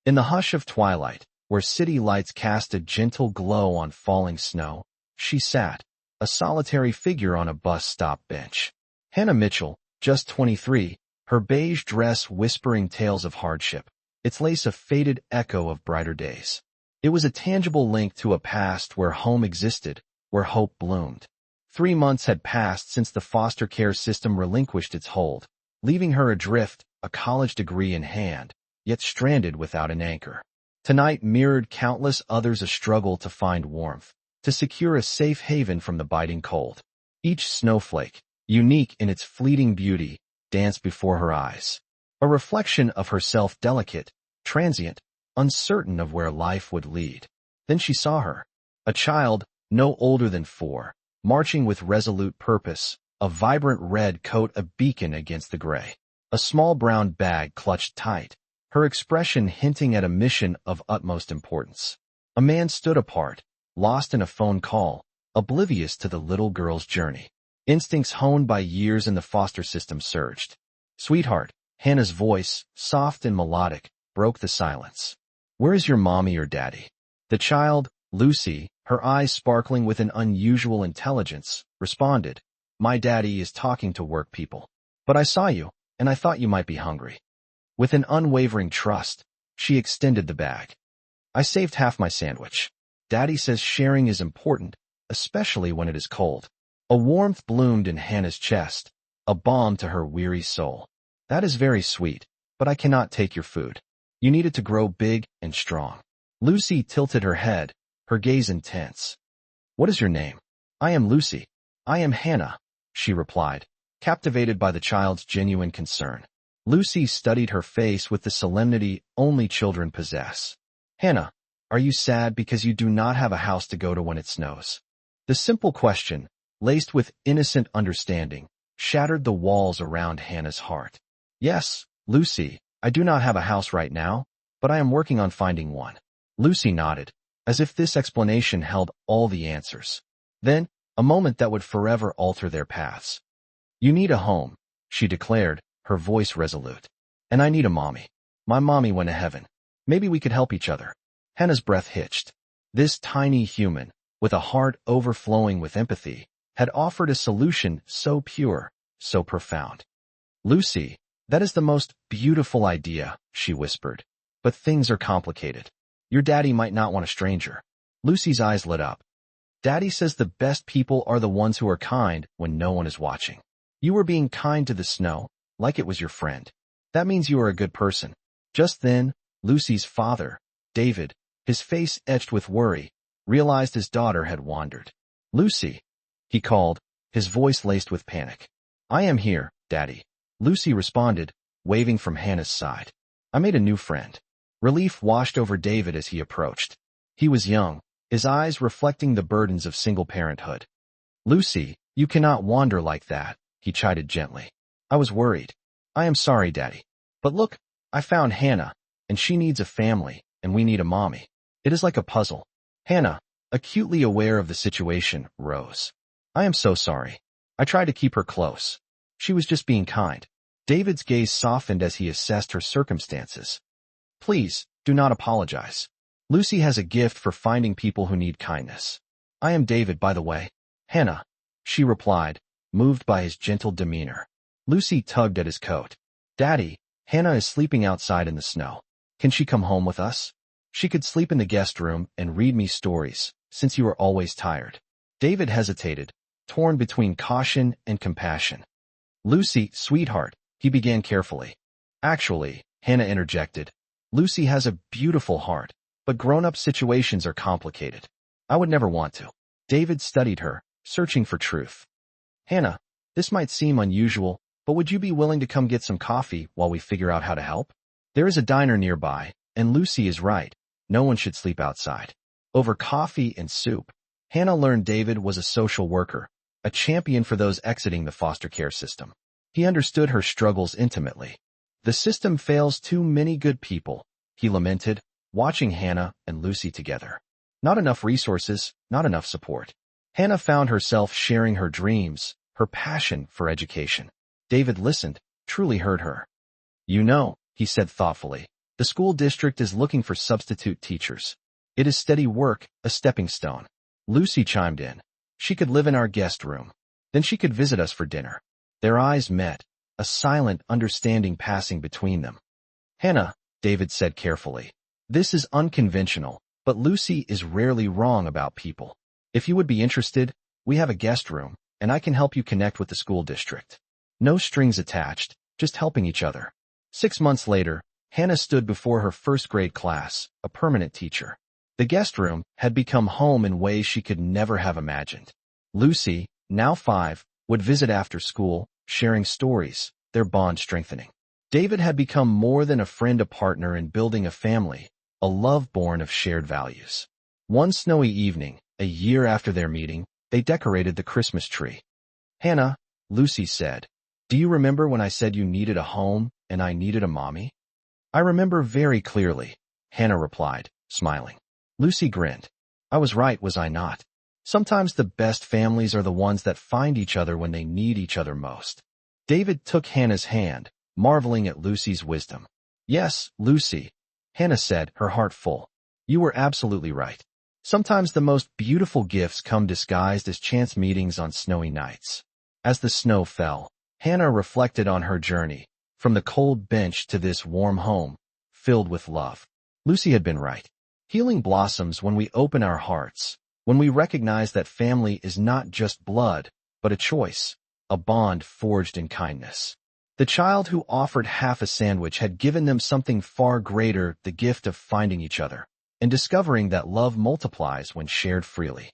In the hush of twilight, where city lights cast a gentle glow on falling snow, she sat, a solitary figure on a bus stop bench. Hannah Mitchell, just 23, her beige dress whispering tales of hardship, its lace a faded echo of brighter days. It was a tangible link to a past where home existed, where hope bloomed. 3 months had passed since the foster care system relinquished its hold, leaving her adrift, a college degree in hand, yet stranded without an anchor. Tonight mirrored countless others a struggle to find warmth, to secure a safe haven from the biting cold. Each snowflake, unique in its fleeting beauty, danced before her eyes, a reflection of herself, delicate, transient, uncertain of where life would lead. Then she saw her, a child, no older than 4, marching with resolute purpose, a vibrant red coat a beacon against the gray, a small brown bag clutched tight, her expression hinting at a mission of utmost importance. A man stood apart, lost in a phone call, oblivious to the little girl's journey. Instincts honed by years in the foster system surged. "Sweetheart," Hannah's voice, soft and melodic, broke the silence. "Where is your mommy or daddy?" The child, Lucy, her eyes sparkling with an unusual intelligence, responded, "My daddy is talking to work people. But I saw you, and I thought you might be hungry." With an unwavering trust, she extended the bag. "I saved half my sandwich. Daddy says sharing is important, especially when it is cold." A warmth bloomed in Hannah's chest, a balm to her weary soul. "That is very sweet, but I cannot take your food. You need it to grow big and strong." Lucy tilted her head, her gaze intense. "What is your name?" "I am Lucy. I am Hannah," she replied, captivated by the child's genuine concern. Lucy studied her face with the solemnity only children possess. "Hannah, are you sad because you do not have a house to go to when it snows?" The simple question, laced with innocent understanding, shattered the walls around Hannah's heart. "Yes, Lucy, I do not have a house right now, but I am working on finding one." Lucy nodded, as if this explanation held all the answers. Then, a moment that would forever alter their paths. "You need a home," she declared, her voice resolute. "And I need a mommy. My mommy went to heaven. Maybe we could help each other." Hannah's breath hitched. This tiny human, with a heart overflowing with empathy, had offered a solution so pure, so profound. "Lucy, that is the most beautiful idea," she whispered. "But things are complicated. Your daddy might not want a stranger." Lucy's eyes lit up. "Daddy says the best people are the ones who are kind when no one is watching. You were being kind to the snow, like it was your friend. That means you are a good person." Just then, Lucy's father, David, his face etched with worry, realized his daughter had wandered. "Lucy," he called, his voice laced with panic. "I am here, Daddy," Lucy responded, waving from Hannah's side. "I made a new friend." Relief washed over David as he approached. He was young, his eyes reflecting the burdens of single parenthood. "Lucy, you cannot wander like that," he chided gently. "I was worried." "I am sorry, Daddy. But look, I found Hannah, and she needs a family, and we need a mommy. It is like a puzzle." Hannah, acutely aware of the situation, rose. "I am so sorry. I tried to keep her close. She was just being kind." David's gaze softened as he assessed her circumstances. "Please, do not apologize. Lucy has a gift for finding people who need kindness." "I am David, by the way." "Hannah," she replied, moved by his gentle demeanor. Lucy tugged at his coat. "Daddy, Hannah is sleeping outside in the snow. Can she come home with us? She could sleep in the guest room and read me stories, since you are always tired." David hesitated, torn between caution and compassion. "Lucy, sweetheart," he began carefully. "Actually," Hannah interjected, "Lucy has a beautiful heart, but grown-up situations are complicated. I would never want to." David studied her, searching for truth. "Hannah, this might seem unusual, but would you be willing to come get some coffee while we figure out how to help? There is a diner nearby, and Lucy is right. No one should sleep outside." Over coffee and soup, Hannah learned David was a social worker, a champion for those exiting the foster care system. He understood her struggles intimately. "The system fails too many good people," he lamented, watching Hannah and Lucy together. "Not enough resources, not enough support." Hannah found herself sharing her dreams, her passion for education. David listened, truly heard her. "You know," he said thoughtfully, "the The school district is looking for substitute teachers. It is steady work, a stepping stone. Lucy chimed in. She could live in our guest room. Then she could visit us for dinner. Their eyes met, a silent understanding passing between them. Hannah, David said carefully. This is unconventional, but Lucy is rarely wrong about people. If you would be interested, we have a guest room, and I can help you connect with the school district. No strings attached, just helping each other. 6 months later, Hannah stood before her first grade class, a permanent teacher. The guest room had become home in ways she could never have imagined. Lucy, now 5, would visit after school, sharing stories, their bond strengthening. David had become more than a friend, a partner in building a family, a love born of shared values. One snowy evening, a year after their meeting, they decorated the Christmas tree. Hannah, Lucy said, do you remember when I said you needed a home and I needed a mommy? I remember very clearly, Hannah replied, smiling. Lucy grinned. I was right, was I not? Sometimes the best families are the ones that find each other when they need each other most. David took Hannah's hand, marveling at Lucy's wisdom. Yes, Lucy, Hannah said, her heart full. You were absolutely right. Sometimes the most beautiful gifts come disguised as chance meetings on snowy nights. As the snow fell, Hannah reflected on her journey, from the cold bench to this warm home, filled with love. Lucy had been right. Healing blossoms when we open our hearts, when we recognize that family is not just blood, but a choice, a bond forged in kindness. The child who offered half a sandwich had given them something far greater, the gift of finding each other, and discovering that love multiplies when shared freely.